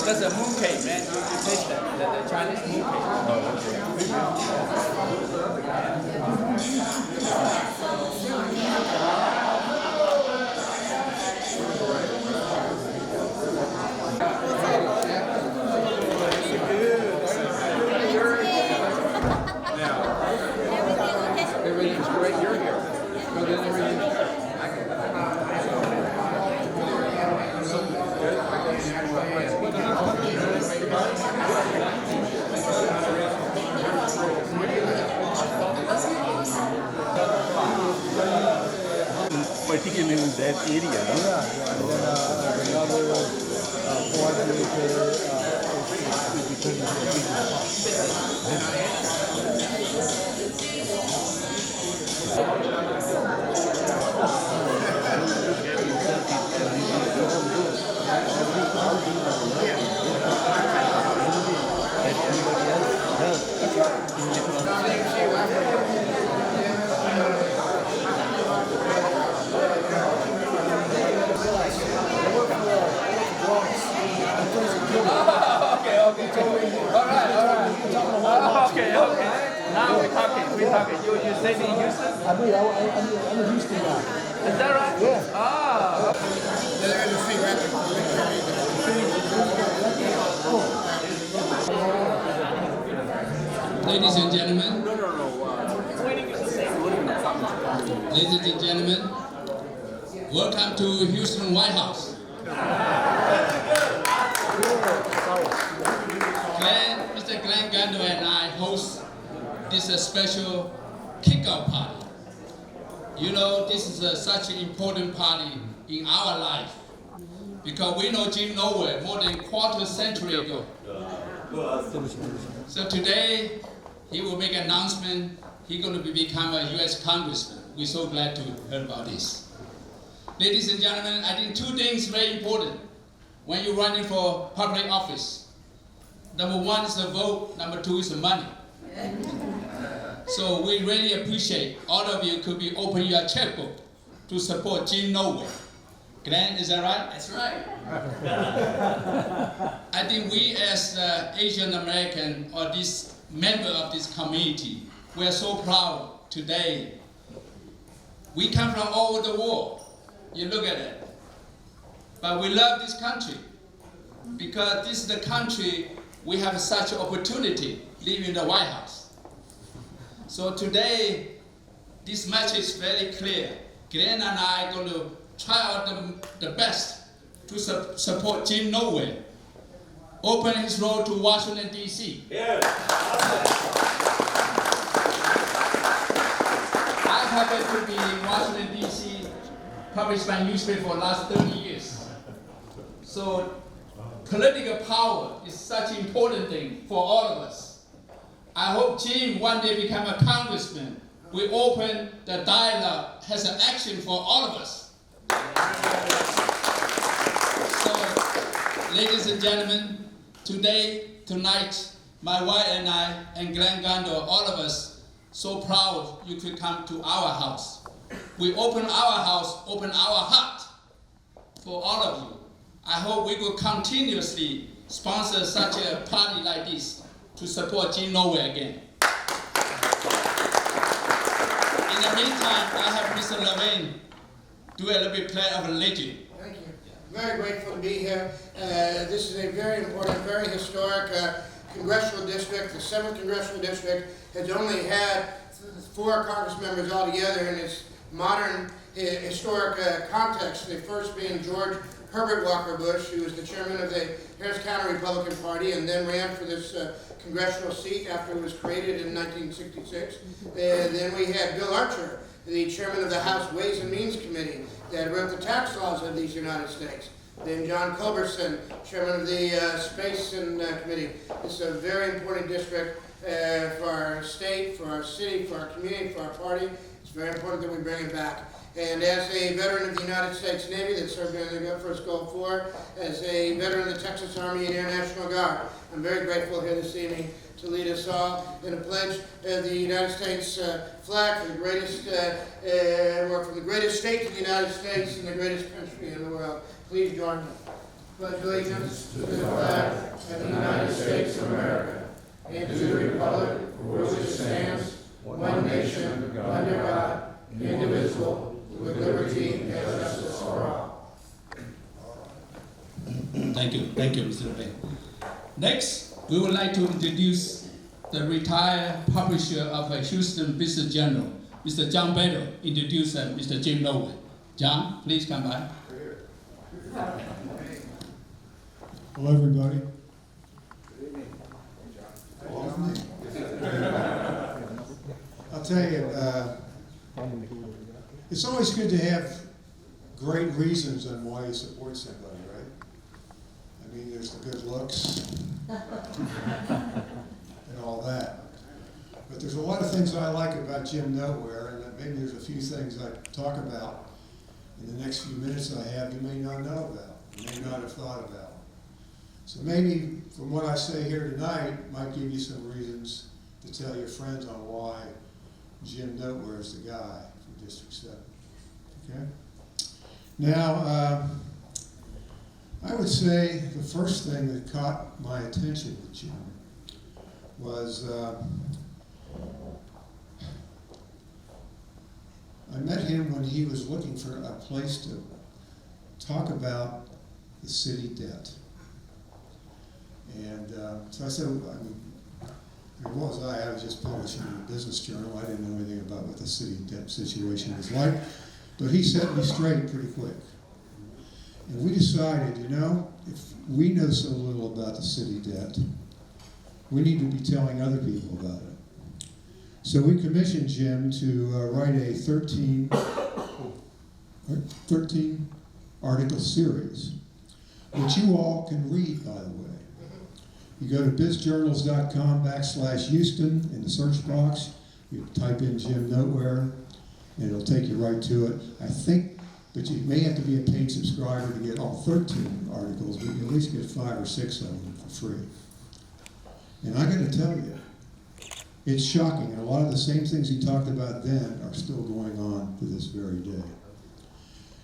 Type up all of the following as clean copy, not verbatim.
That's a mooncake, man. You taste that, the Chinese mooncake. Everything's great. You're here. So then everything's particularly in that area. Okay. Now we're talking. You stay in Houston? I'm a Houston guy. Is that right? Yeah. Ah. Ladies and gentlemen, welcome to Houston White House. Mr. Glenn Gando and I host this special kickoff party. You know, this is such an important party in our life because we know Jim Nowhere more than a quarter century ago. So today, he will make an announcement. He's going to become a U.S. Congressman. We're so glad to hear about this. Ladies and gentlemen, I think two things very important when you're running for public office. Number one is the vote. Number two is the money. So we really appreciate all of you could be open your checkbook to support Jim Nowhere. Glenn, is that right? That's right. I think we as Asian American or this member of this community, we are so proud today. We come from all over the world. You look at it. But we love this country because this is the country we have such an opportunity living in the White House. So today, this message is very clear. Glenn and I are going to try out the best to support Jim Nowhere. Open his road to Washington, D.C. Yeah. I happen to be in Washington, D.C., published my newspaper for the last 30 years. So political power is such an important thing for all of us. I hope Jim one day become a congressman. We open the dialogue, has an action for all of us. So, ladies and gentlemen, tonight, my wife and I, and Glenn Gando, all of us, so proud you could come to our house. We open our house, open our heart for all of you. I hope we will continuously sponsor such a party like this to support Jim Nowhere again. In the meantime, I have Mr. Levine do a little bit play of a legend. Thank you. Very grateful to be here. This is a very important, very historic congressional district. The 7th congressional district has only had 4 Congress members altogether in its modern historic context. The first being George Herbert Walker Bush, who was the chairman of the Harris County Republican Party and then ran for this congressional seat after it was created in 1966. Then we had Bill Archer, the chairman of the House Ways and Means Committee that wrote the tax laws of these United States. Then John Culberson, chairman of the Space Committee. This is a very important district for our state, for our city, for our community, for our party. It's very important that we bring it back. And as a veteran of the United States Navy that served in the first Gulf War, as a veteran of the Texas Army and Air National Guard, I'm very grateful here this evening to lead us all in a pledge of the United States flag for the greatest, or from the greatest state to the United States and the greatest country in the world. Please join me. pledge allegiance to the flag of the United States of America and to the republic for which it stands, one nation, under God, indivisible, with liberty and justice for all. Thank you, Mr. Bay. Next, we would like to introduce the retired publisher of a Houston Business Journal, Mr. John Beto, introduce Mr. Jim Nowell. John, please come by. Hello, everybody. I'll tell you, it's always good to have great reasons on why you support somebody, right? I mean, there's the good looks and all that. But there's a lot of things I like about Jim Nowhere, and maybe there's a few things I can talk about in the next few minutes I have you may not know about, you may not have thought about. So maybe from what I say here tonight might give you some reasons to tell your friends on why Jim Nowhere is the guy for District 7. Okay? Now, I would say the first thing that caught my attention with Jim was I met him when he was looking for a place to talk about the city debt. And so I said, I mean, what was I was just publishing in a business journal. I didn't know anything about what the city debt situation was like. But he set me straight pretty quick. And we decided, you know, if we know so little about the city debt, we need to be telling other people about it. So we commissioned Jim to write a 13 article series, which you all can read, by the way. You go to bizjournals.com/Houston in the search box, you type in Jim Nowhere, and it'll take you right to it. I think, but you may have to be a paid subscriber to get all 13 articles, but you at least get 5 or 6 of them for free. And I got to tell you, it's shocking, and a lot of the same things he talked about then are still going on to this very day.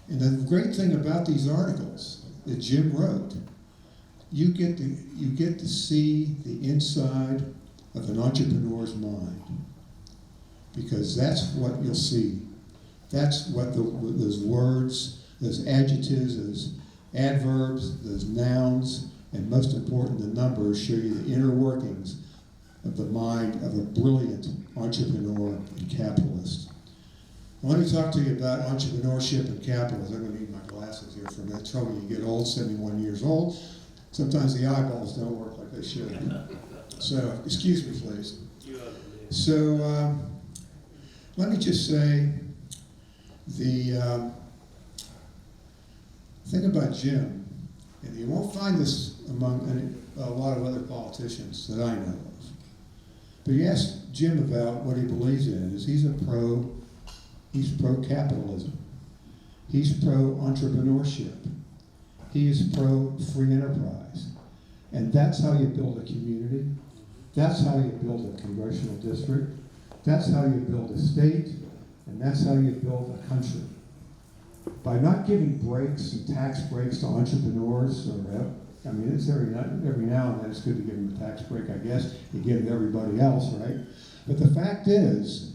And the great thing about these articles that Jim wrote, you get to see the inside of an entrepreneur's mind, because that's what you'll see. That's what those words, those adjectives, those adverbs, those nouns, and most important, the numbers show you the inner workings of the mind of a brilliant entrepreneur and capitalist. Well, let me talk to you about entrepreneurship and capitalism. I'm going to need my glasses here for a minute. Trouble, you get old, 71 years old. Sometimes the eyeballs don't work like they should. So, excuse me, please. So, let me just say, the thing about Jim, and you won't find this among a lot of other politicians that I know of, but you ask Jim about what he believes in, is he's pro-capitalism. He's pro-entrepreneurship. He is pro-free enterprise. And that's how you build a community. That's how you build a congressional district. That's how you build a state. And that's how you build a country. By not giving breaks and tax breaks to entrepreneurs, I mean, it's every now and then it's good to give them a tax break, I guess. You give it to everybody else, right? But the fact is,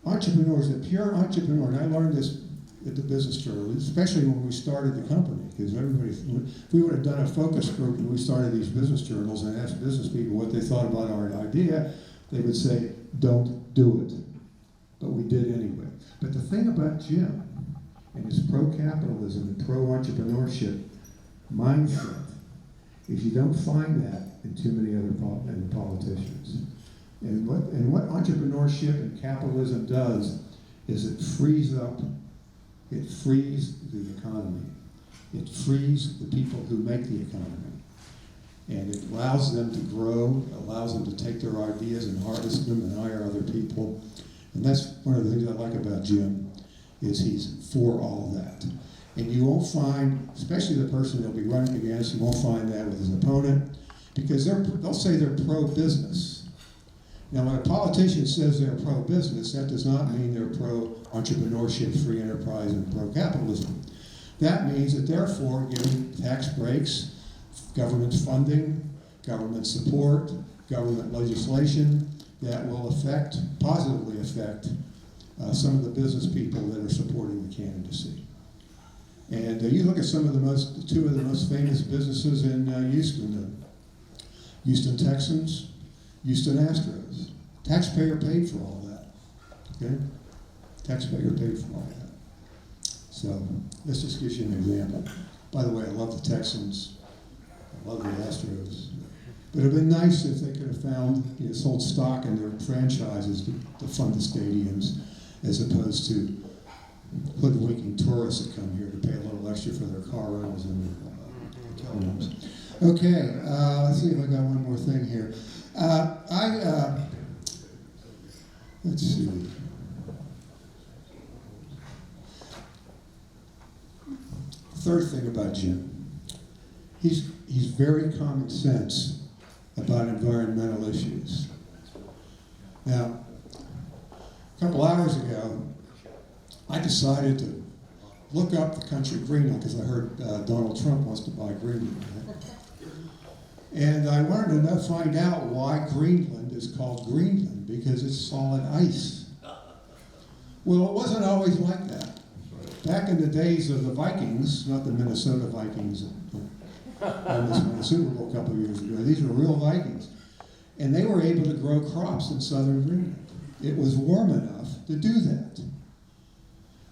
entrepreneurs, a pure entrepreneur, and I learned this at the Business Journal, especially when we started the company, because everybody, if we would have done a focus group when we started these business journals and asked business people what they thought about our idea, they would say, don't do it. But we did anyway. But the thing about Jim and his pro-capitalism and pro-entrepreneurship mindset is you don't find that in too many other politicians. And what entrepreneurship and capitalism does is it frees the economy. It frees the people who make the economy. And it allows them to grow, allows them to take their ideas and harvest them and hire other people. And that's one of the things I like about Jim, is he's for all of that. And you won't find, especially the person they'll be running against, you won't find that with his opponent, because they'll say they're pro-business. Now, when a politician says they're pro-business, that does not mean they're pro-entrepreneurship, free enterprise, and pro-capitalism. That means that they're for giving tax breaks government funding, government support, government legislation that will positively affect some of the business people that are supporting the candidacy. And you look at two of the most famous businesses in Houston, Houston Texans, Houston Astros. Taxpayer paid for all that, okay? Taxpayer paid for all that. So this just gives you an example. By the way, I love the Texans, I love the Astros. But it would have been nice if they could have found, sold stock in their franchises to fund the stadiums, as opposed to hoodwinking tourists that come here to pay a little extra for their car rentals and their hotel rooms. Okay, let's see if I got one more thing here. Let's see. Third thing about Jim, he's very common sense about environmental issues. Now, a couple hours ago, I decided to look up the country Greenland because I heard Donald Trump wants to buy Greenland. Right? And I wanted to find out why Greenland is called Greenland, because it's solid ice. Well, it wasn't always like that. Back in the days of the Vikings, not the Minnesota Vikings, almost won the Super Bowl a couple of years ago. These were real Vikings. And they were able to grow crops in southern Greenland. It was warm enough to do that.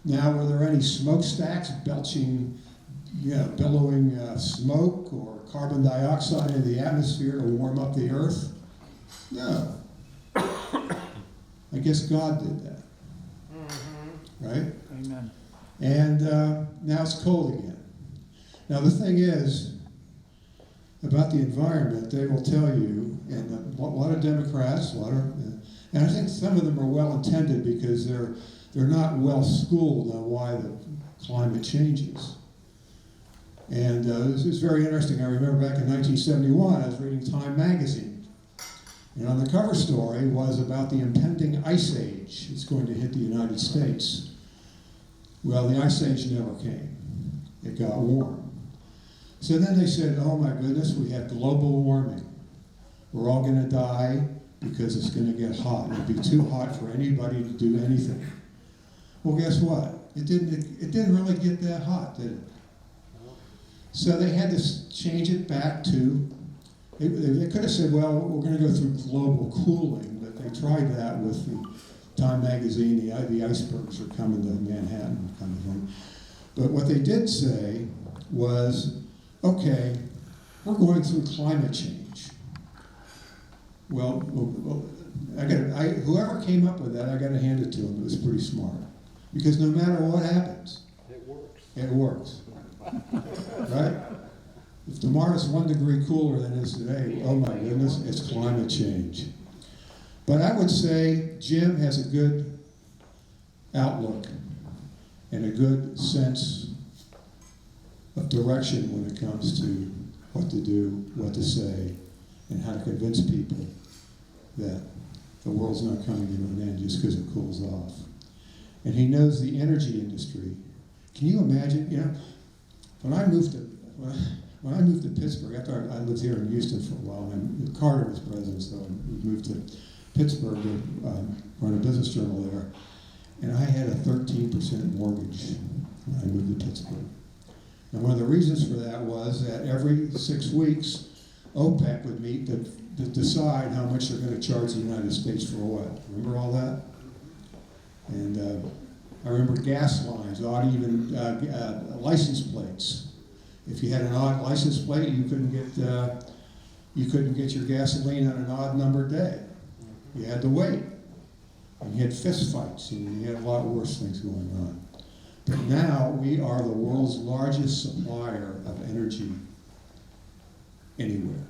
Now, were there any smokestacks belching, billowing smoke or carbon dioxide in the atmosphere to warm up the earth? No. I guess God did that. Right? Amen. And now it's cold again. Now the thing is, about the environment, they will tell you, and a lot of Democrats, and I think some of them are well-intended because they're not well-schooled on why the climate changes. And this is very interesting. I remember back in 1971, I was reading Time magazine. And on the cover story was about the impending ice age. It's going to hit the United States. Well, the ice age never came. It got warm. So then they said, oh my goodness, we have global warming. We're all going to die because it's going to get hot. It'd be too hot for anybody to do anything. Well, guess what? It didn't really get that hot, did it? So they had to change it back to, they could have said, well, we're going to go through global cooling, but they tried that with the Time magazine, the icebergs are coming to Manhattan kind of thing. But what they did say was, okay, we're going through climate change. Well, whoever came up with that, I got to hand it to them. It was pretty smart. Because no matter what happens, it works. It works. Right? If tomorrow's 1 degree cooler than it is today, oh my goodness, it's climate change. But I would say Jim has a good outlook and a good sense of direction when it comes to what to do, what to say, and how to convince people that the world's not coming to an end just because it cools off. And he knows the energy industry. Can you imagine, when I moved to Pittsburgh, after I lived here in Houston for a while, and Carter was president, so we moved to Pittsburgh to run a business journal there, and I had a 13% mortgage when I moved to Pittsburgh. And one of the reasons for that was that every 6 weeks, OPEC would meet to decide how much they're going to charge the United States for oil. Remember all that? And I remember gas lines, odd even license plates. If you had an odd license plate, you couldn't get your gasoline on an odd number day. You had to wait. And you had fist fights, and you had a lot worse things going on. But now we are the world's largest supplier of energy anywhere.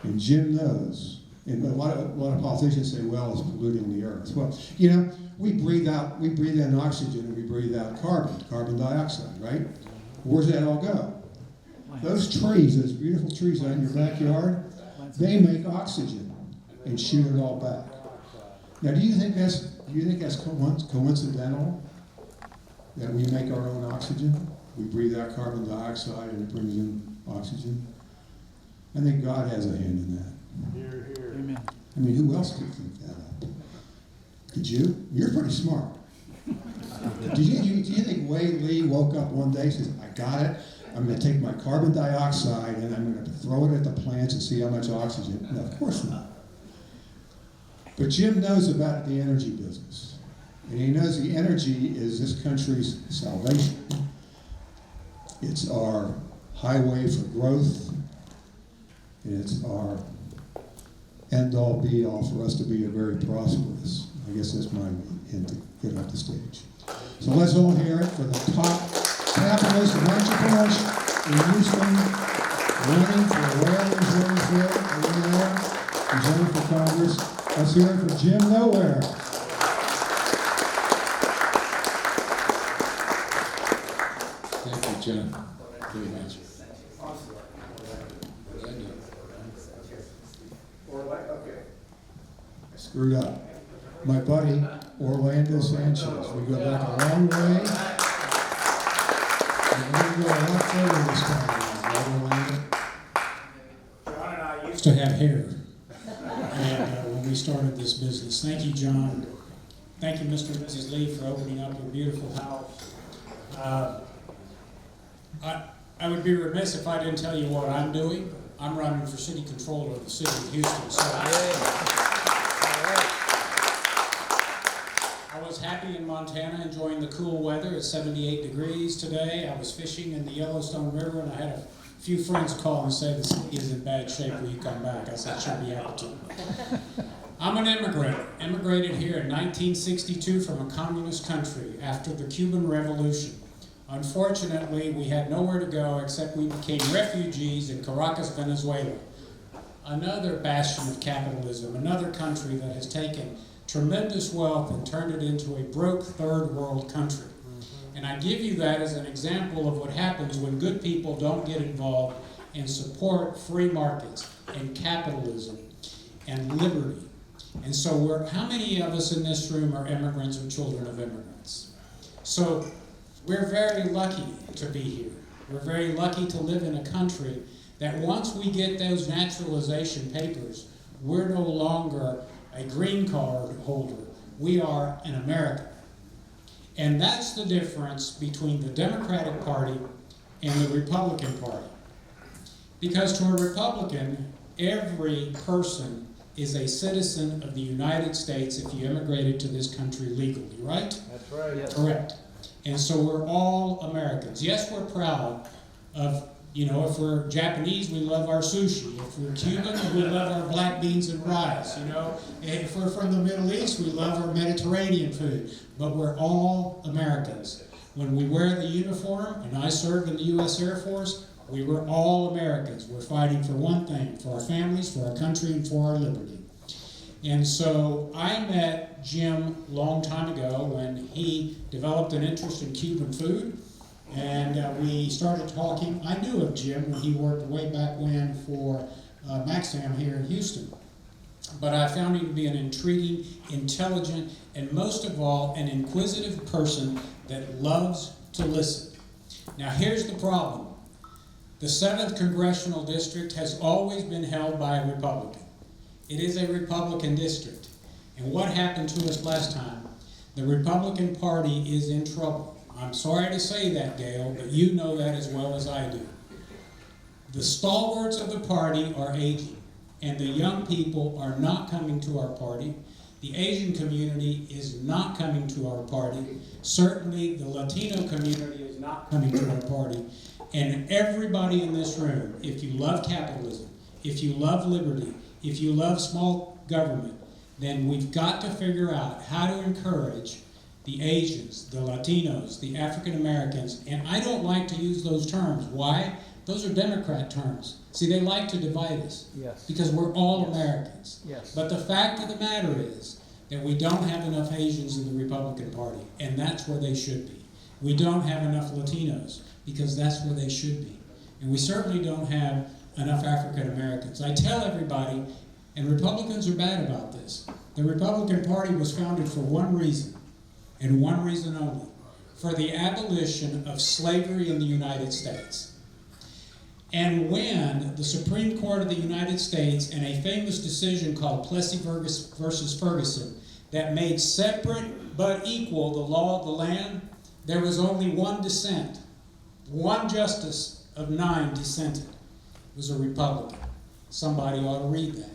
And Jim knows, and a lot of politicians say, well, it's polluting the earth. Well, we breathe in oxygen and we breathe out carbon dioxide, right? Where's that all go? Those trees, those beautiful trees out in your backyard, they make oxygen and shoot it all back. Now, do you think that's coincidental? that we make our own oxygen. We breathe out carbon dioxide and it brings in oxygen. I think God has a hand in that. Here, here. Amen. I mean, who else could think that up? Could you? You're pretty smart. Do you think Wade Lee woke up one day and says, I got it, I'm going to take my carbon dioxide and I'm going to throw it at the plants and see how much oxygen? No, of course not. But Jim knows about the energy business. And he knows the energy is this country's salvation. It's our highway for growth. And it's our end-all, be-all for us to be a very prosperous. I guess that's my hint to get off the stage. So let's all hear it for the top capitalist and entrepreneurs in Houston, running for wherever over there. He's running for Congress. Let's hear it for Jim Nowhere. Thank you, John, very much. I screwed up. My buddy, Orlando Sanchez. We go back a long way. And we're going to go a lot further this time around, right, Orlando? John and I used to have hair when we started this business. Thank you, John. Thank you, Mr. and Mrs. Lee, for opening up your beautiful house. I would be remiss if I didn't tell you what I'm doing. I'm running for city controller of the city of Houston. So I was happy in Montana, enjoying the cool weather. It's 78 degrees today. I was fishing in the Yellowstone River, and I had a few friends call and say the city is in bad shape. Will you come back? I said, sure, be happy to. I'm an immigrant. Immigrated here in 1962 from a communist country after the Cuban Revolution. Unfortunately, we had nowhere to go except we became refugees in Caracas, Venezuela. Another bastion of capitalism, another country that has taken tremendous wealth and turned it into a broke third world country. And I give you that as an example of what happens when good people don't get involved and support free markets and capitalism and liberty. And so how many of us in this room are immigrants or children of immigrants? So we're very lucky to be here. We're very lucky to live in a country that once we get those naturalization papers, we're no longer a green card holder. We are an American. And that's the difference between the Democratic Party and the Republican Party. Because to a Republican, every person is a citizen of the United States if you immigrated to this country legally, right? That's right. Yes. Correct. And so we're all Americans. Yes, we're proud of, if we're Japanese, we love our sushi. If we're Cuban, we love our black beans and rice, If we're from the Middle East, we love our Mediterranean food. But we're all Americans. When we wear the uniform, and I served in the U.S. Air Force, we were all Americans. We're fighting for one thing, for our families, for our country, and for our liberty. And so I met Jim a long time ago when he developed an interest in Cuban food. And we started talking. I knew of Jim when he worked way back when for Maxam here in Houston. But I found him to be an intriguing, intelligent, and most of all, an inquisitive person that loves to listen. Now here's the problem. The 7th Congressional District has always been held by a Republican. It is a Republican district. And what happened to us last time? The Republican Party is in trouble. I'm sorry to say that, Gail, but you know that as well as I do. The stalwarts of the party are aging, and the young people are not coming to our party. The Asian community is not coming to our party. Certainly, the Latino community is not coming to our party. And everybody in this room, if you love capitalism, if you love liberty, if you love small government, then we've got to figure out how to encourage the Asians, the Latinos, the African Americans, and I don't like to use those terms. Why? Those are Democrat terms. See, they like to divide us. Yes. Because we're all Americans. Yes. But the fact of the matter is that we don't have enough Asians in the Republican Party, and that's where they should be. We don't have enough Latinos, because that's where they should be. And we certainly don't have enough African Americans. I tell everybody, and Republicans are bad about this, the Republican Party was founded for one reason, and one reason only, for the abolition of slavery in the United States. And when the Supreme Court of the United States, in a famous decision called Plessy versus Ferguson, that made separate but equal the law of the land, there was only one dissent. One justice of 9 dissented. It was a Republican. Somebody ought to read that.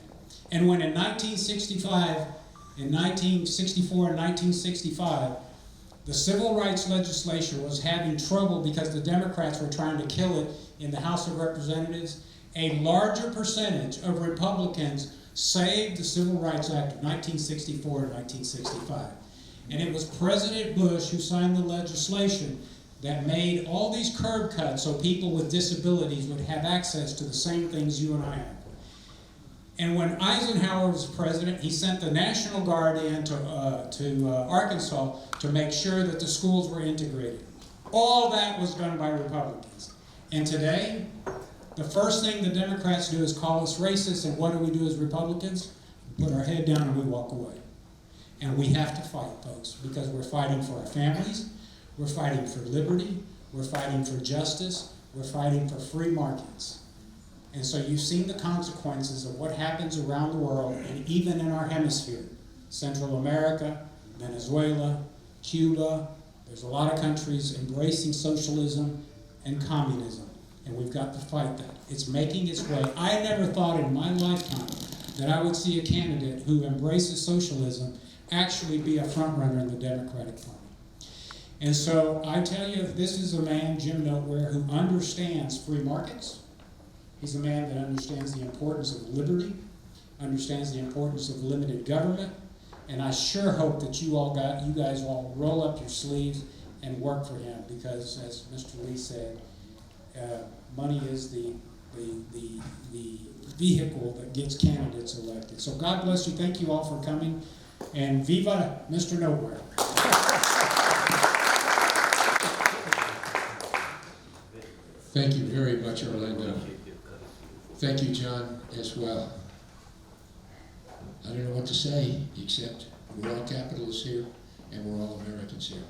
And when in 1964 and 1965, the civil rights legislation was having trouble because the Democrats were trying to kill it in the House of Representatives, a larger percentage of Republicans saved the Civil Rights Act of 1964 and 1965. And it was President Bush who signed the legislation that made all these curb cuts so people with disabilities would have access to the same things you and I have. And when Eisenhower was president, he sent the National Guard in to Arkansas to make sure that the schools were integrated. All that was done by Republicans. And today, the first thing the Democrats do is call us racist, and what do we do as Republicans? We put our head down and we walk away. And we have to fight, folks, because we're fighting for our families, we're fighting for liberty, we're fighting for justice, we're fighting for free markets. And so you've seen the consequences of what happens around the world, and even in our hemisphere. Central America, Venezuela, Cuba, there's a lot of countries embracing socialism and communism, and we've got to fight that. It's making its way. I never thought in my lifetime that I would see a candidate who embraces socialism actually be a front runner in the Democratic Party. And so I tell you, this is a man, Jim Noteware, who understands free markets. He's a man that understands the importance of liberty, understands the importance of limited government, and I sure hope that you guys all roll up your sleeves and work for him, because as Mr. Lee said, money is the vehicle that gets candidates elected. So God bless you. Thank you all for coming, and viva Mr. Nowhere. Thank you very much, Orlando. Thank you, John, as well. I don't know what to say, except we're all capitalists here, and we're all Americans here.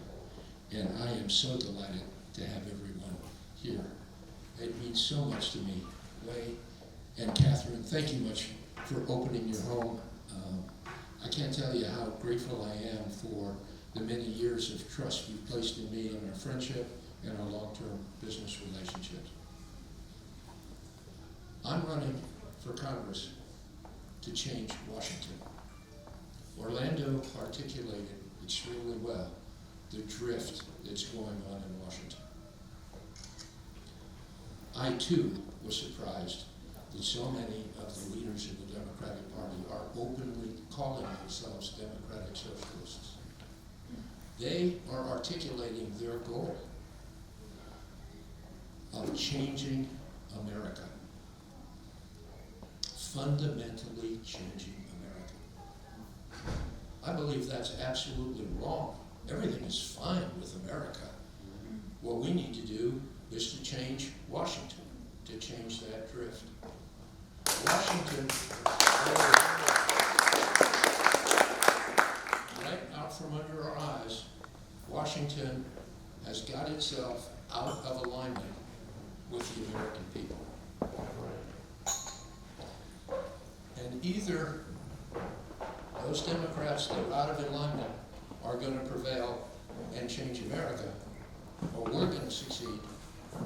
And I am so delighted to have everyone here. It means so much to me. Way and Catherine, thank you much for opening your home. I can't tell you how grateful I am for the many years of trust you've placed in me and our friendship and our long-term business relationships. I'm running for Congress to change Washington. Orlando articulated extremely well the drift that's going on in Washington. I too was surprised that so many of the leaders in the Democratic Party are openly calling themselves democratic socialists. They are articulating their goal of changing America, fundamentally changing America. I believe that's absolutely wrong. Everything is fine with America. What we need to do is to change Washington, to change that drift. Washington, right out from under our eyes, Washington has got itself out of alignment with the American people. And either those Democrats that are out of alignment are going to prevail and change America, or we're going to succeed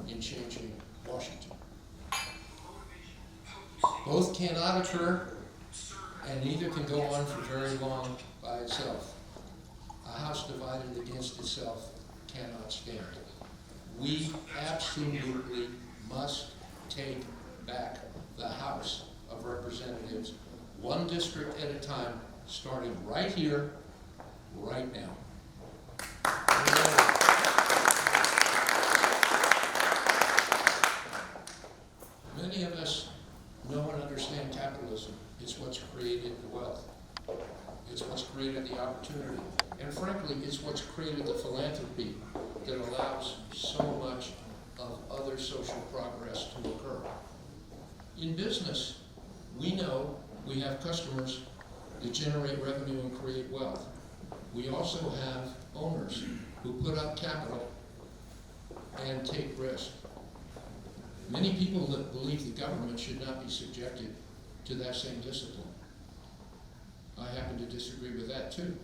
in changing Washington. Both cannot occur, and neither can go on for very long by itself. A house divided against itself cannot stand. We absolutely must take back the House of Representatives, one district at a time, starting right here, right now. Many of us know and understand capitalism. It's what's created the wealth. It's what's created the opportunity. And frankly, it's what's created the philanthropy that allows so much of other social progress to occur. In business, we know we have customers that generate revenue and create wealth. We also have owners who put up capital and take risk. Many people that believe the government should not be subjected to that same discipline. I happen to disagree with that too.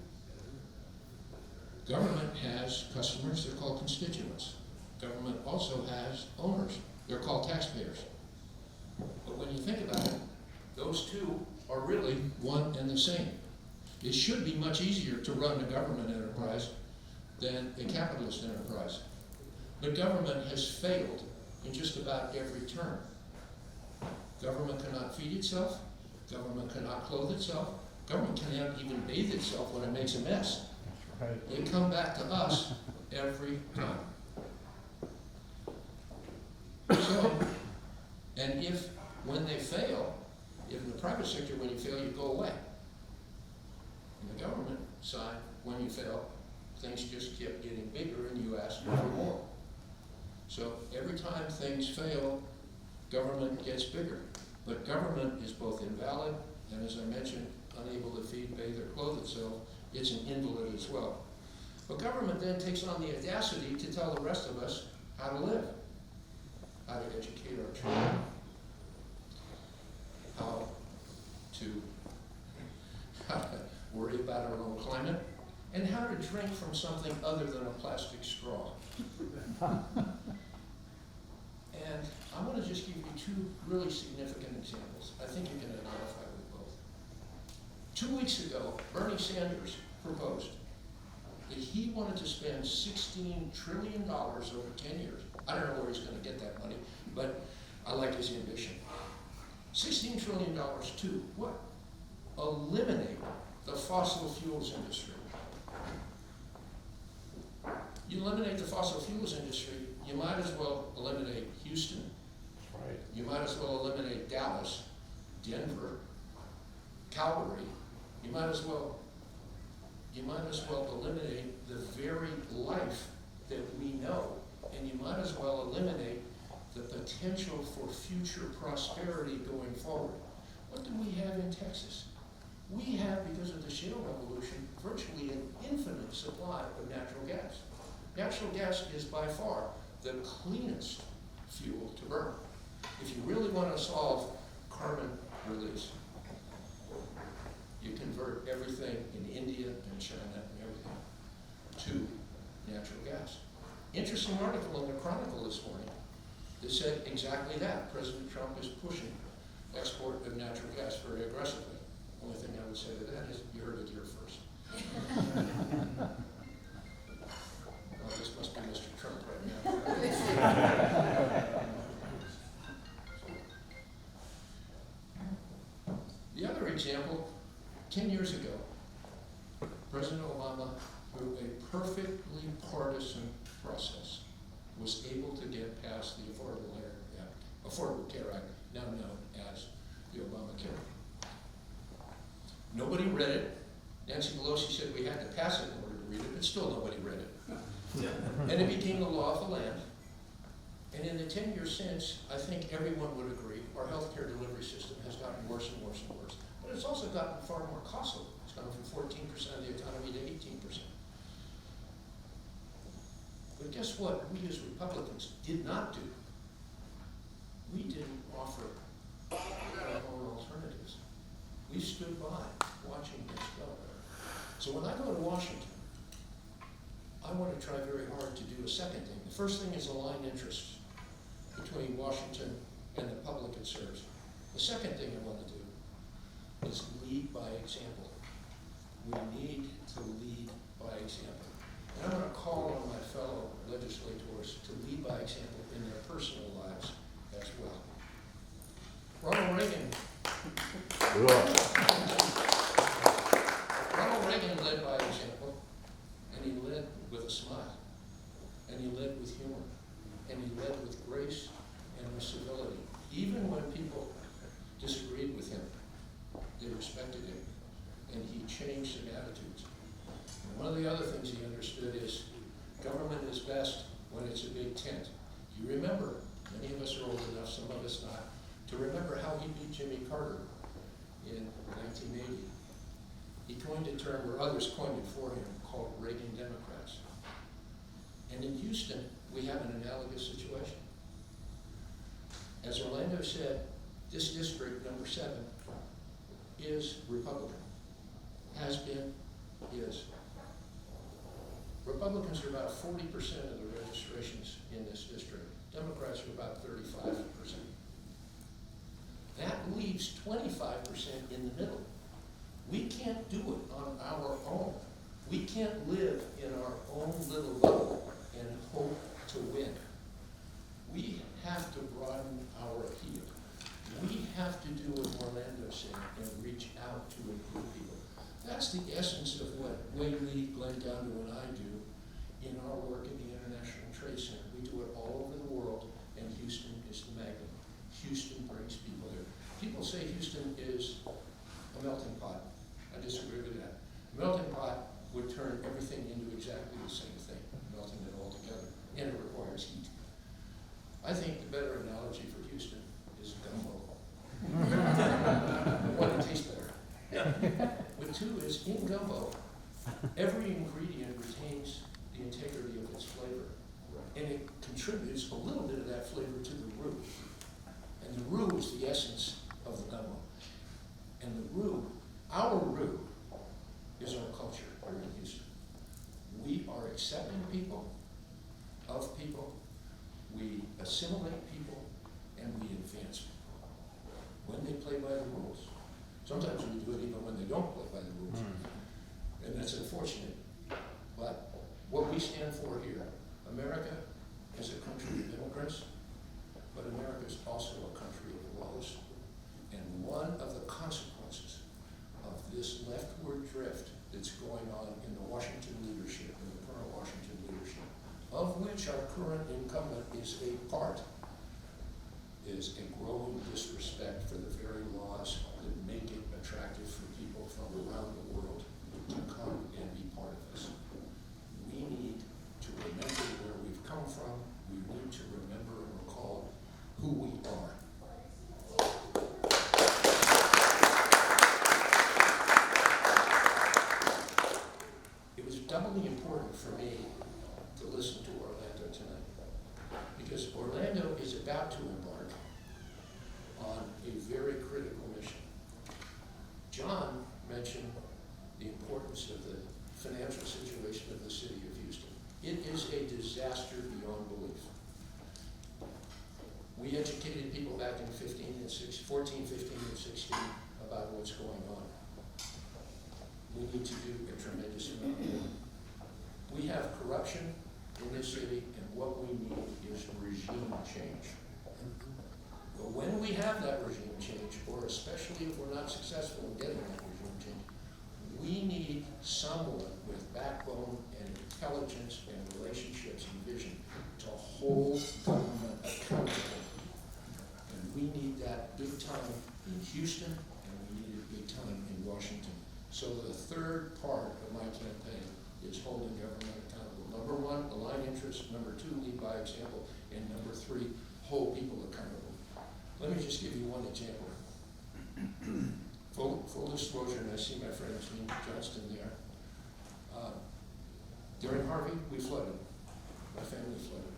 Government has customers, they're called constituents. Government also has owners, they're called taxpayers. But when you think about it, those two are really one and the same. It should be much easier to run a government enterprise than a capitalist enterprise. But government has failed in just about every term. Government cannot feed itself. Government cannot clothe itself. Government cannot even bathe itself when it makes a mess. They come back to us every time. So, and if, when they fail, if in the private sector, when you fail, you go away. In the government side, when you fail, things just keep getting bigger and you ask for more. So every time things fail, government gets bigger. But government is both invalid and, as I mentioned, unable to feed, bathe, or clothe itself. It's an invalid as well. But government then takes on the audacity to tell the rest of us how to live, how to educate our children, how to worry about our own climate, and how to drink from something other than a plastic straw. And I want to just give you two really significant examples. I think you can identify with both. 2 weeks ago, Bernie Sanders proposed that he wanted to spend $16 trillion over 10 years. I don't know where he's going to get that money, but I like his ambition. $16 trillion to what? Eliminate the fossil fuels industry. You eliminate the fossil fuels industry, you might as well eliminate Houston. Right. You might as well eliminate Dallas, Denver, Calgary. You might as well eliminate the very life that we know, and you might as well eliminate the potential for future prosperity going forward. What do we have in Texas? We have, because of the shale revolution, virtually an infinite supply of natural gas. Natural gas is by far the cleanest fuel to burn. If you really want to solve carbon release, you convert everything in India and China and everything to natural gas. Interesting article in the Chronicle this morning that said exactly that. President Trump is pushing export of natural gas very aggressively. Only thing I would say to that is you heard it here first. Well, this must be Mr. Trump right now. The other example, 10 years ago, President Obama, through a perfectly partisan process, was able to get past the Affordable Care Act, now known as the Obamacare. Nobody read it. Nancy Pelosi said we had to pass it in order to read it, but still nobody read it. And it became the law of the land. And in the 10 years since, I think everyone would agree, our healthcare delivery system has gotten worse and worse and worse. But it's also gotten far more costly. It's gone from 14% of the economy to 18%. But guess what? We as Republicans did not do. We didn't offer more alternatives. We stood by watching this go. So when I go to Washington, I want to try very hard to do a second thing. The first thing is align interests between Washington and the public it serves. The second thing I want to do is lead by example. We need to lead by example. And I'm going to call on my fellow legislators to lead by example in their personal lives as well. Ronald Reagan led by example, and he led with a smile, and he led with humor, and he led with grace and with civility. Even when people disagreed with him, they respected him, and he changed some attitudes. And one of the other things he understood is government is best when it's a big tent. You remember, many of us are old enough, some of us not, to remember how he beat Jimmy Carter in 1980. He coined a term, or others coined it for him, called Reagan Democrats. And in Houston, we have an analogous situation. As Orlando said, this district, number 7, is Republican. Has been, is. Republicans are about 40% of the registrations in this district. Democrats are about 35%. That leaves 25% in the middle. We can't do it on our own. We can't live in our own little bubble and hope to win. We have to broaden our appeal. We have to do what Orlando said and reach out to a group of people. That's the essence of what Wayne Lee, Glenn Gundel, and I do in our work at the International Trade Center. We do it all over the world, and Houston is the magnet. Houston brings people there. People say Houston is a melting pot. I disagree with that. A melting pot would turn everything into exactly the same thing, melting it all together, and it requires heat. I think the better analogy for Houston is gumbo. One that tastes better. But 2 is, in gumbo, every ingredient retains the integrity of its flavor, and it contributes a little bit of that flavor to the roux. And the roux is the essence of the gumbo. And the roux, our roux, is our culture here in Houston. We are accepting people, of people, we assimilate people, and we advance people when they play by the rules. Sometimes we do it even when they don't play by the rules. And that's unfortunate. But what we stand for here, America is a country of immigrants, but America is also a country of laws. And one of the consequences of this leftward drift that's going on in the Washington leadership, in the current Washington leadership, of which our current incumbent is a part, is a growing disrespect for the very laws that make it attractive for people from around the world to come and be part of us. We need to remember where we've come from. We need to remember and recall who we are. It was doubly important for me to listen to Orlando tonight, because Orlando is about to embark on a very critical mission. John mentioned the importance of the financial situation of the city of Houston. It is a disaster beyond belief. We educated people back in 14, 15, and 16 about what's going on. We need to do a tremendous amount more. We have corruption in this city, and what we need is regime change. But when we have that regime change, or especially if we're not successful in getting that regime change, we need someone with backbone and intelligence and relationships and vision to hold government accountable. And we need that big time in Houston, and we need it big time in Washington. So the third part of my campaign is holding government accountable. Number 1, align interests. Number 2, lead by example. And number 3, hold people accountable. Let me just give you one example. Full disclosure, and I see my friend Gene Johnston there. During Harvey, we flooded. My family flooded.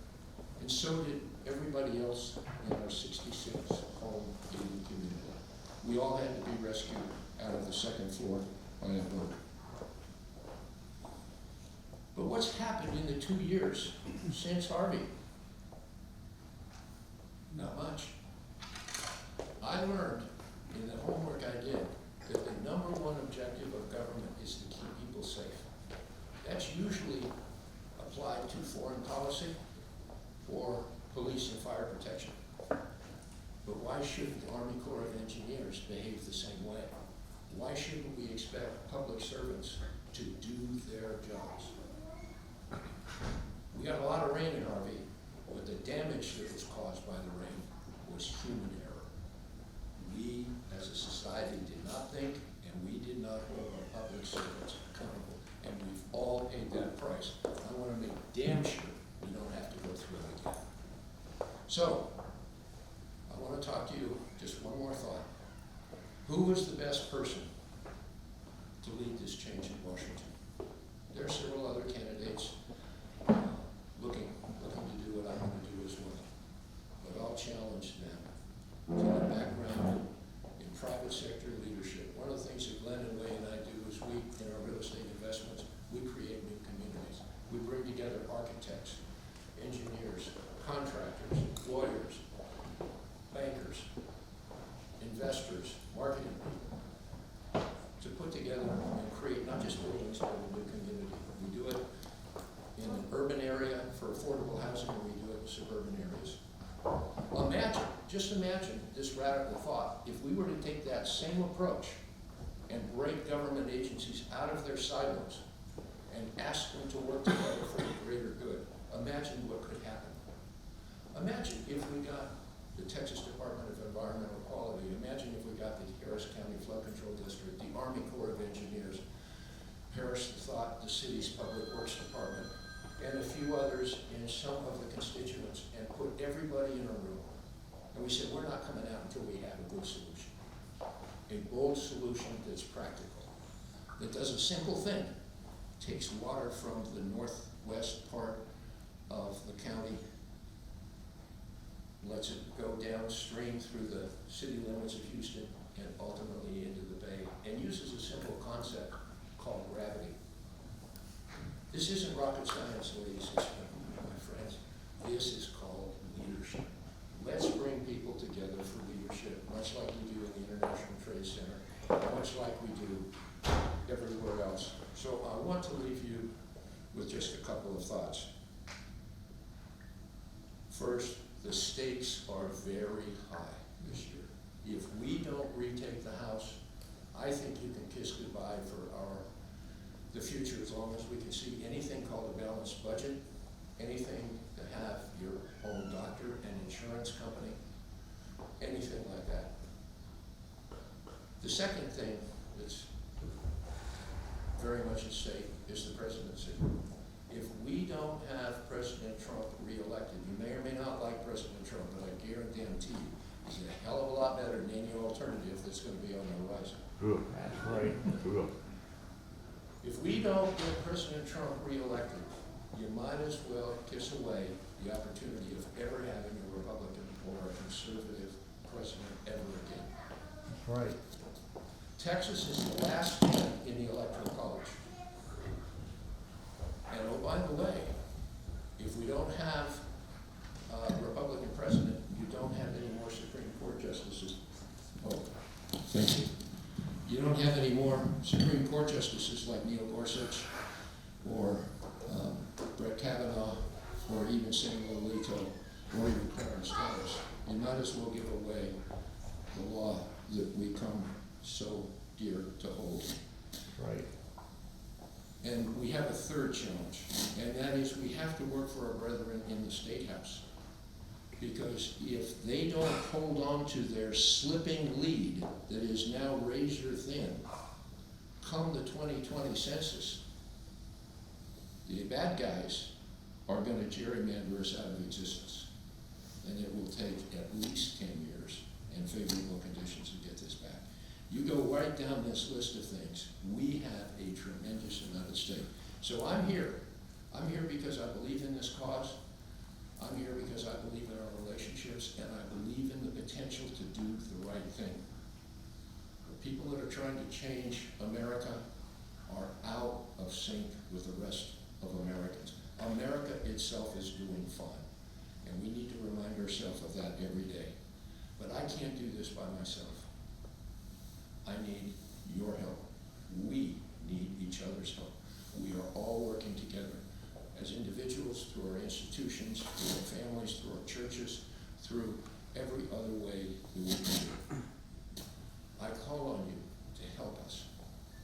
And so did everybody else in our 66 home gated community. We all had to be rescued out of the 2nd floor by a boat. But what's happened in the 2 years since Harvey? Not much. I learned in the homework I did that the number 1 objective of government is to keep people safe. That's usually applied to foreign policy or police and fire protection. But why shouldn't the Army Corps of Engineers behave the same way? Why shouldn't we expect public servants to do their jobs? We got a lot of rain in Harvey, but the damage that was caused by the rain was human error. We, as a society, did not think, and we did not hold our public servants accountable, and we've all paid that price. I want to make damn sure we don't have to go through it again. So, I want to talk to you, just one more thought. Who is the best person to lead this change in Washington? There are several other candidates. Look just imagine this radical thought. If we were to take that same approach and break government agencies out of their silos and ask them to work together for the greater good, imagine what could happen. Imagine if we got the Texas Department of Environmental Quality, imagine if we got the Harris County Flood Control District, the Army Corps of Engineers, Harris thought the city's Public Works Department, and a few others in some of the constituents, and put everybody in a room. And we said, we're not coming out until we have a good solution. A bold solution that's practical, that does a simple thing, takes water from the northwest part of the county, lets it go downstream through the city limits of Houston and ultimately into the bay, and uses a simple concept called gravity. This isn't rocket science, ladies and gentlemen, my friends. This is called leadership. Let's bring people together for leadership, much like we do in the International Trade Center, much like we do everywhere else. So I want to leave you with just a couple of thoughts. First, the stakes are very high this year. If we don't retake the House, I think you can kiss goodbye for the future, as long as we can see anything called a balanced budget, anything to have your own doctor and insurance company, anything like that. The second thing that's very much at stake is the presidency. If we don't have President Trump reelected, you may or may not like President Trump, but I guarantee you, he's a hell of a lot better than any alternative that's going to be on the horizon. Good. That's right. Good. If we don't get President Trump reelected, you might as well kiss away the opportunity of ever having a Republican or a conservative president ever again. That's right. Texas is the last thing in the Electoral College. And oh, by the way, if we don't have a Republican president, you don't have any more Supreme Court justices. Oh, thank you. You don't have any more Supreme Court justices like Neil Gorsuch or Brett Kavanaugh or even Samuel Alito or even Clarence Thomas. You might as well give away the law that we come so dear to hold. Right. And we have a third challenge, and that is we have to work for our brethren in the State House. Because if they don't hold on to their slipping lead that is now razor thin, come the 2020 census, the bad guys are going to gerrymander us out of existence. And it will take at least 10 years and favorable conditions to get this back. You go right down this list of things. We have a tremendous amount at stake. So I'm here. I'm here because I believe in this cause. I'm here because I believe in our relationships, and I believe in the potential to do the right thing. The people that are trying to change America are out of sync with the rest of Americans. America itself is doing fine, and we need to remind ourselves of that every day. But I can't do this by myself. I need your help. We need each other's help. We are all working together as individuals, through our institutions, through our families, through our churches, through every other way that we can do. I call on you to help us.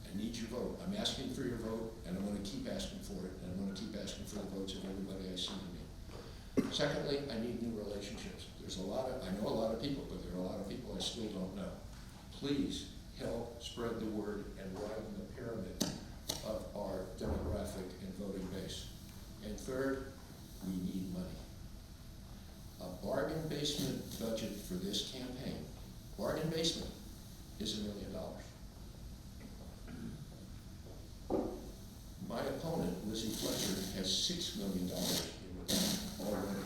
I need your vote. I'm asking for your vote, and I'm going to keep asking for it, and I'm going to keep asking for the votes of everybody I see in me. Secondly, I need new relationships. I know a lot of people, but there are a lot of people I still don't know. Please help spread the word and widen the pyramid of our demographic and voting base. And third, we need money. A bargain basement budget for this campaign, bargain basement, is $1 million. My opponent, Lizzie Fletcher, has $6 million in the bank already.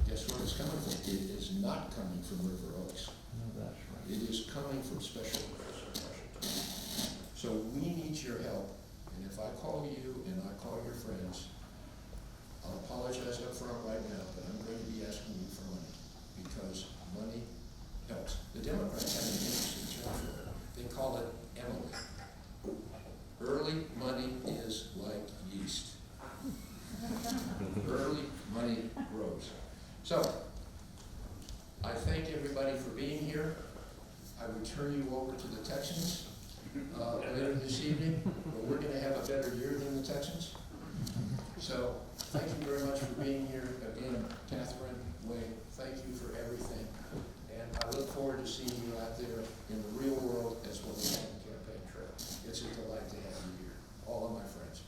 Guess where it's coming from? It is not coming from River Oaks. No, that's right. It is coming from Special Interest Washington. So we need your help. And if I call you and I call your friends, I'll apologize up front right now, but I'm going to be asking you for money, because money helps. The Democrats have an interesting term for it. They call it Emily. Early money is like yeast. Early money grows. So, I thank everybody for being here. I will turn you over to the Texans later this evening, but we're going to have a better year than the Texans. So thank you very much for being here. Again, Catherine, Wayne, thank you for everything. And I look forward to seeing you out there in the real world as well as on the campaign trail. It's a delight to have you here, all of my friends.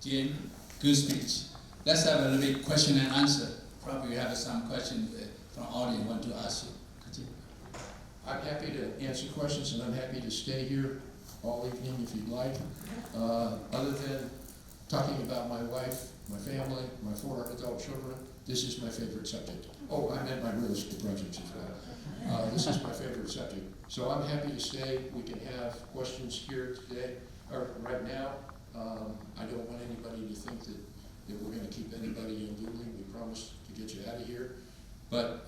Jim, good speech. Let's have a little bit question and answer. Probably we have some question from audience want to ask you. I'm happy to answer questions, and I'm happy to stay here all evening if you'd like. Other than talking about my wife, my family, my 4 adult children, this is my favorite subject. Oh, I meant my real estate projects as well. This is my favorite subject. So I'm happy to stay. We can have questions here today, or right now. I don't want anybody to think that we're going to keep anybody unduly. We promise to get you out of here. But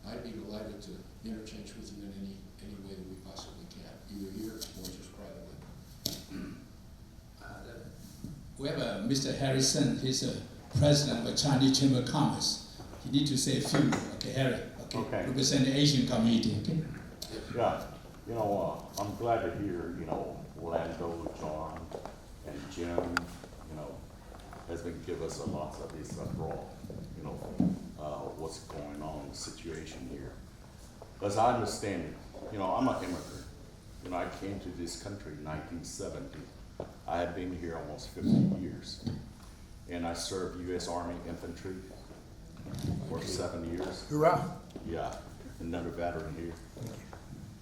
I'd be delighted to interchange with you in any way that we possibly can, either here or just privately. We have Mr. Harrison. He's a president of Chinese Chamber of Commerce. He need to say a few. Okay, Harry. Okay. Represent the Asian community. Okay. Yeah. You know, I'm glad to hear, you know, Orlando, John, and Jim, you know, has been give us a lot of this raw, you know, what's going on, the situation here. As I understand it, you know, I'm an immigrant. You know, I came to this country in 1970. I had been here almost 50 years. And I served U.S. Army infantry for 7 years. Hoorah. Yeah, another veteran here.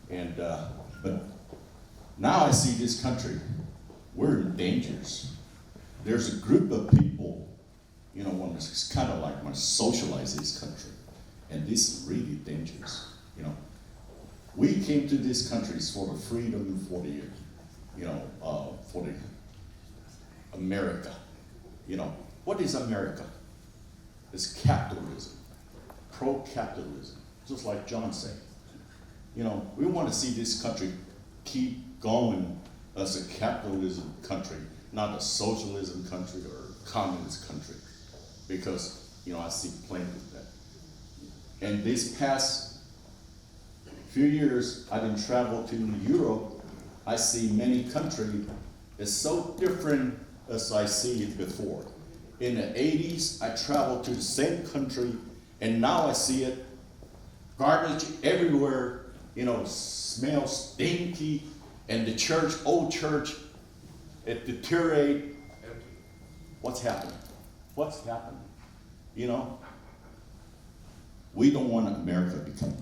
And, but now I see this country, we're in dangers. There's a group of people, you know, when it's kind of like want to socialize this country. And this is really dangerous, you know. We came to this country for the freedom, for the, you know, for the America. You know, what is America? It's capitalism, pro-capitalism, just like John said. You know, we want to see this country keep going as a capitalism country, not a socialism country or a communist country, because, you know, I see plenty of that. And this past few years, I've been traveled to Europe. I see many countries is so different as I see it before. In the 80s, I traveled to the same country, and now I see it, garbage everywhere, you know, smells stinky, and the church, old church, it deteriorates. What's happening? What's happening? You know, we don't want America to become,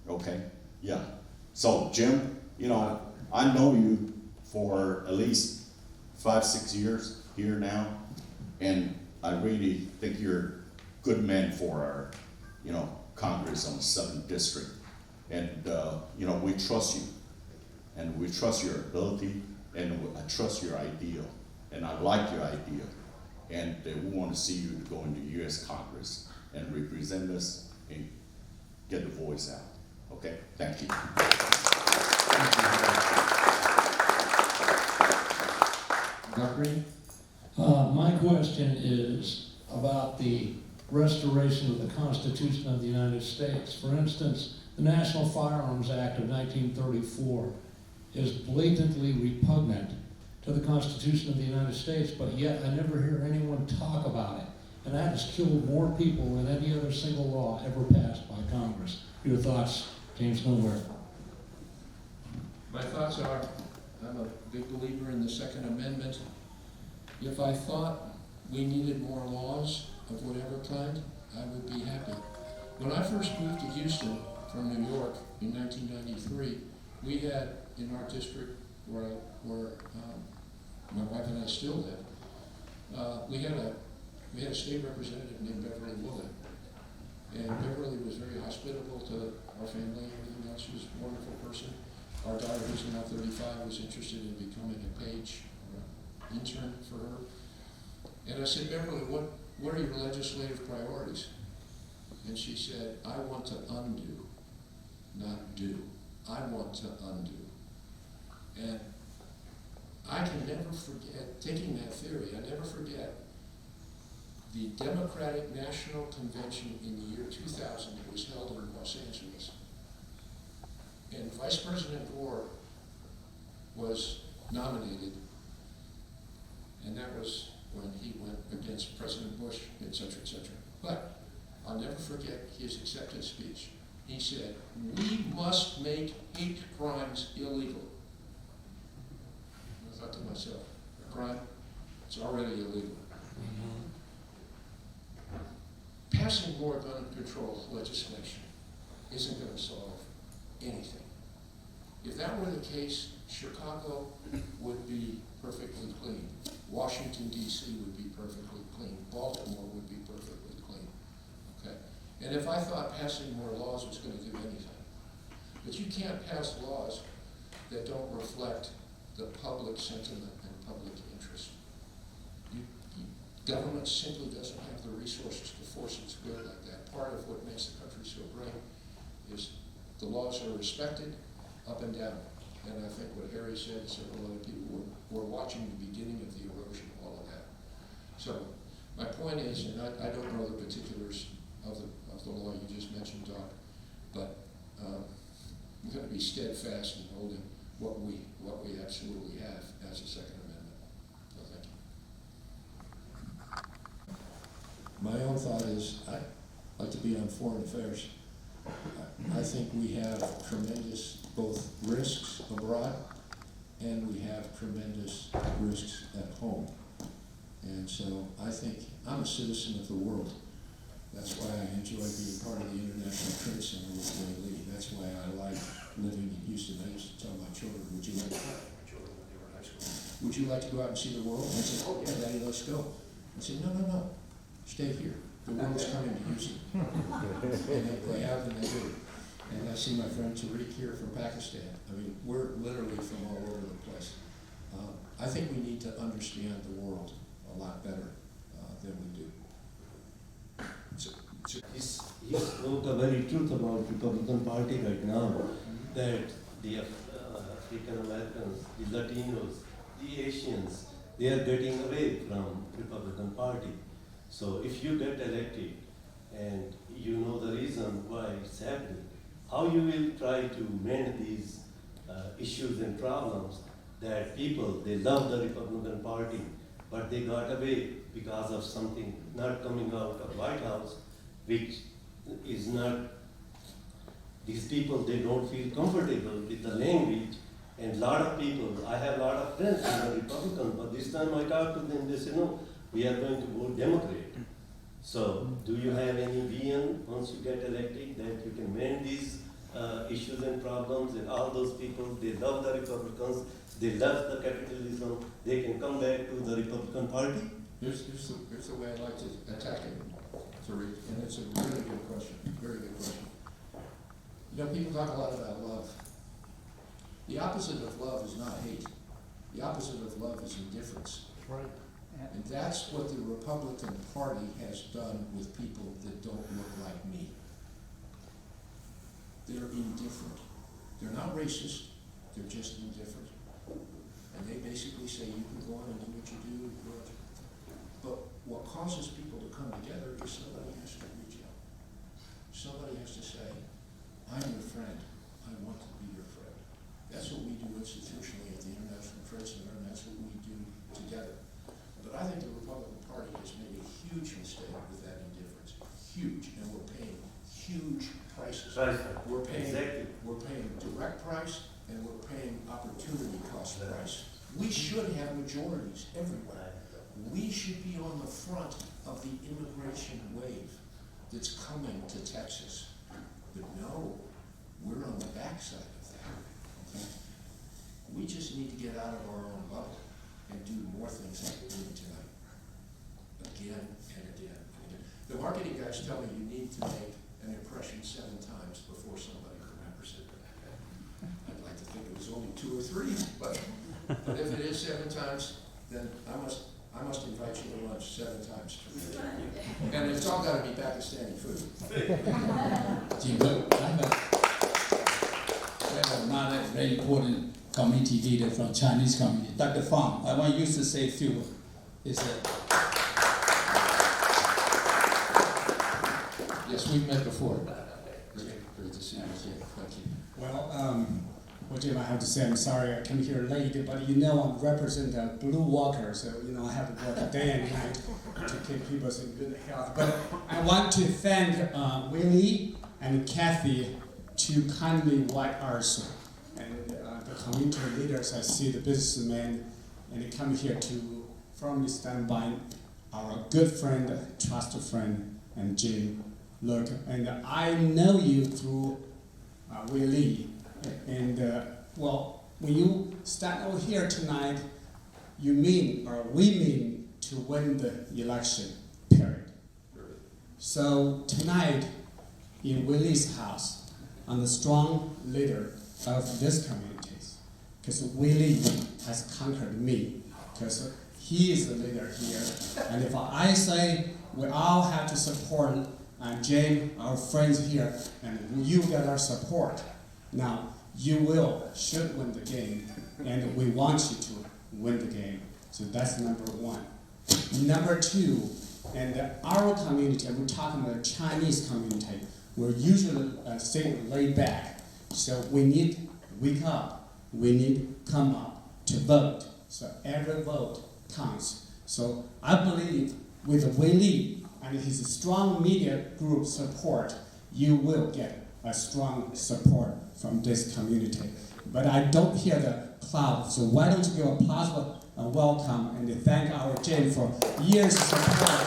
okay? Yeah. So, Jim, you know, I know you for at least 5-6 years here now, and I really think you're a good man for our, you know, Congress on the 7th District. And, you know, we trust you, and we trust your ability, and I trust your ideal, and I like your ideal. And we want to see you go into U.S. Congress and represent us and get the voice out. Okay? Thank you. Guthrie? My question is about the restoration of the Constitution of the United States. For instance, the National Firearms Act of 1934 is blatantly repugnant to the Constitution of the United States, but yet I never hear anyone talk about it. And that has killed more people than any other single law ever passed by Congress. Your thoughts, James Nowhere? My thoughts are, I'm a big believer in the Second Amendment. If I thought we needed more laws of whatever kind, I would be happy. When I first moved to Houston from New York in 1993, we had in our district where my wife and I still live, we had a state representative named Beverly Woolen. And Beverly was very hospitable to our family and everything else. She was a wonderful person. Our daughter, who's now 35, was interested in becoming a page or an intern for her. And I said, Beverly, what are your legislative priorities? And she said, I want to undo, not do. I want to undo. And I can never forget, taking that theory, I never forget the Democratic National Convention in the year 2000 that was held in Los Angeles. And Vice President Gore was nominated, and that was when he went against President Bush, et cetera, et cetera. But I'll never forget his acceptance speech. He said, "We must make hate crimes illegal." I thought to myself, a crime? It's already illegal. Passing more gun control legislation isn't going to solve anything. If that were the case, Chicago would be perfectly clean. Washington, D.C. would be perfectly clean. Baltimore would be perfectly clean. Okay? And if I thought passing more laws was going to do anything, but you can't pass laws that don't reflect the public sentiment and public interest. Government simply doesn't have the resources to force its will like that. Part of what makes the country so great is the laws are respected up and down. And I think what Harry said, several other people were watching the beginning of the erosion of all of that. So my point is, and I don't know the particulars of the law you just mentioned, Doc, but we're going to be steadfast in holding what we absolutely have as a Second Amendment. So thank you. My own thought is I'd like to be on foreign affairs. I think we have tremendous both risks abroad and we have tremendous risks at home. And so I think I'm a citizen of the world. That's why I enjoy being part of the International Trade Center with Ray Lee. That's why I like living in Houston. I used to tell my children, would you like to go out and see the world? And they said, oh yeah, Daddy, let's go. I said, no, stay here. The world's coming to Houston. And they have and they do. And I see my friend Tariq here from Pakistan. I mean, we're literally from all over the place. I think we need to understand the world a lot better than we do. He spoke the very truth about Republican Party right now, that the African Americans, the Latinos, the Asians, they are getting away from Republican Party. So if you get elected and you know the reason why it's happening, how you will try to mend these issues and problems that people, they love the Republican Party, but they got away because of something not coming out of White House, which is not, these people, they don't feel comfortable with the language. And a lot of people, I have a lot of friends who are Republican, but this time I talk to them, they say, no, we are going to vote Democrat. So do you have any vision once you get elected that you can mend these issues and problems, and all those people, they love the Republicans, they love the capitalism, they can come back to the Republican Party? Here's the way I like to attack it, Tariq, and it's a really good question, very good question. You know, people talk a lot about love. The opposite of love is not hate. The opposite of love is indifference. Right. And that's what the Republican Party has done with people that don't look like me. They're indifferent. They're not racist, they're just indifferent. And they basically say you can go on and do what you do. But what causes people to come together is somebody has to reach out. Somebody has to say, I'm your friend, I want to be your friend. That's what we do institutionally at the International Trade Center, and that's what we do together. But I think the Republican Party has made a huge mistake with that indifference. Huge, and we're paying huge prices. We're paying direct price, and we're paying opportunity cost price. We should have majorities everywhere. We should be on the front of the immigration wave that's coming to Texas. But no, we're on the backside of that. Okay? We just need to get out of our own bubble and do more things like we're doing tonight. Again and again and again. The marketing guys tell me you need to make an impression 7 times before somebody remembers it. I'd like to think it was only 2 or 3, but if it is 7 times, then I must invite you to lunch 7 times. And it's all got to be Pakistani food. You know, I have a very important community leader from Chinese community, Dr. Fang. I want you to say a few words. Yes, we've met before. Great to see you. Thank you. Well, what do I have to say? I'm sorry I came here late, but you know I represent a blue walker, so you know I have to work day and night to keep people in good health. But I want to thank Willie and Kathy to kindly invite us and the community leaders. I see the businessmen and they come here to firmly stand by our good friend, trusted friend, and Jim. Look, and I know you through Willie. And well, when you stand over here tonight, you mean, or we mean, to win the election, period. So tonight, in Willie's house, I'm the strong leader of this community, because Willie has conquered me, because he is the leader here. And if I say we all have to support Jane, our friends here, and you get our support, now, you should win the game, and we want you to win the game. So that's number one. Number two, and our community, we're talking about the Chinese community, we're usually staying laid back. So we need to wake up, we need to come up to vote. So every vote counts. So I believe with Willie and his strong media group support, you will get a strong support from this community. But I don't hear the cloud, so why don't you give a applause and welcome and thank our Jane for years of support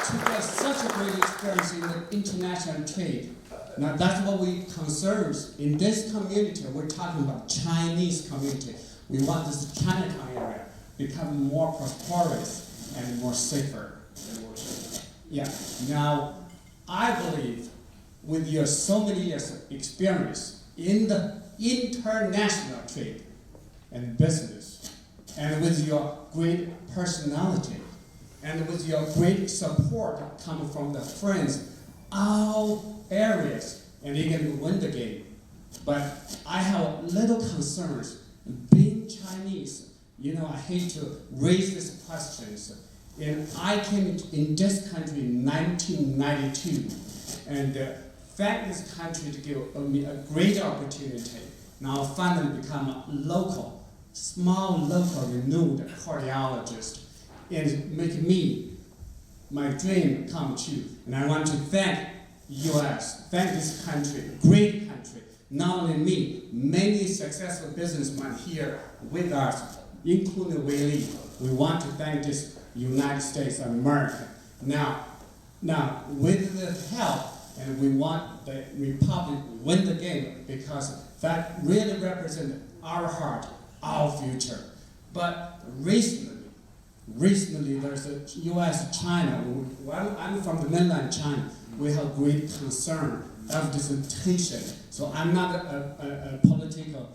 to get such a great experience in the international trade. Now that's what we concerns in this community. We're talking about Chinese community. We want this Chinatown area become more prosperous and more safer. Yeah. Now, I believe with your so many years of experience in the international trade and business, and with your great personality, and with your great support coming from the friends, all areas, and you can win the game. But I have little concerns. Being Chinese, you know, I hate to raise these questions. And I came in this country in 1992, and thank this country to give me a great opportunity. Now I finally become a small local renewed cardiologist, and make me, my dream come true. And I want to thank U.S., thank this country, great country. Not only me, many successful businessmen here with us, including Willie. We want to thank this United States of America. Now, with the help, and we want the Republic to win the game because that really represents our heart, our future. But recently there's a U.S. China. Well, I'm from the mainland China. We have great concern of this tension. So I'm not a political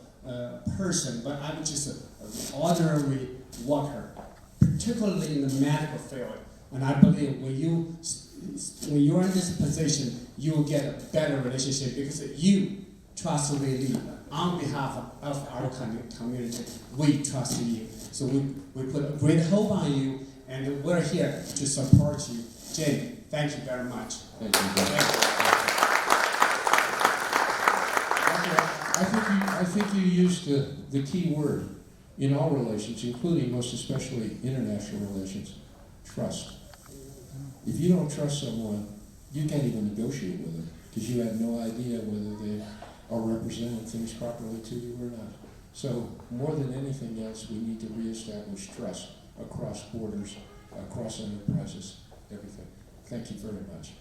person, but I'm just an ordinary worker, particularly in the medical field. And I believe when you're in this position, you will get a better relationship because you trust Willie on behalf of our community. We trust you. So we put a great hope on you, and we're here to support you. Jane, thank you very much. Thank you. I think you used the key word in all relations, including most especially international relations, trust. If you don't trust someone, you can't even negotiate with them because you have no idea whether they are representing things properly to you or not. So more than anything else, we need to reestablish trust across borders, across enterprises, everything. Thank you very much.